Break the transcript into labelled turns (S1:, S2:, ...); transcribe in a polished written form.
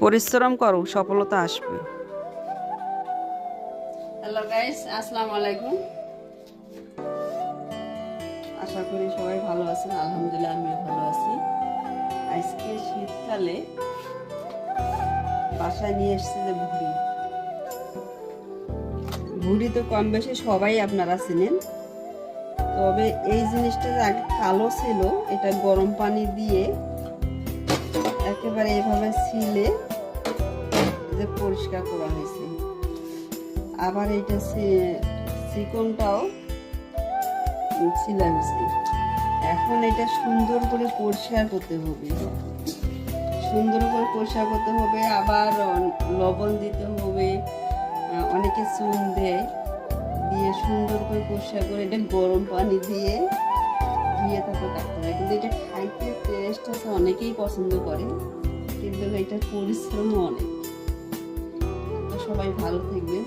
S1: পরিশ্রম করো, সফলতা আসবে।
S2: হ্যালো গাইস, আসসালামু আলাইকুম। আশা করি সবাই ভালো আছেন। আলহামদুলিল্লাহ আমিও ভালো আছি। আজকে শীতকালে বাসায় নিয়ে এসেছি যে ভুড়ি। ভুড়ি তো কম বেশি সবাই আপনারা চিনেন, তবে এই জিনিসটা যে আগে কালো ছিল, এটা গরম পানি দিয়ে একেবারে এভাবে ছিলে যে পরিষ্কার করা হয়েছে। আবার এটা চিকনটাও ছিলাম। এখন এটা সুন্দর করে পরিষ্কার করতে হবে, সুন্দর করে পরিষ্কার করতে হবে, আবার লবণ দিতে হবে, অনেকে চুন দেয়, দিয়ে সুন্দর করে পরিষ্কার করে এটা গরম পানি দিয়ে ধুয়ে তারপর কাটতে হবে। কিন্তু এটা খাইতে টেস্ট আছে, অনেকেই পছন্দ করে, কিন্তু এটার পরিশ্রমও অনেক। তো সবাই ভালো থাকবে।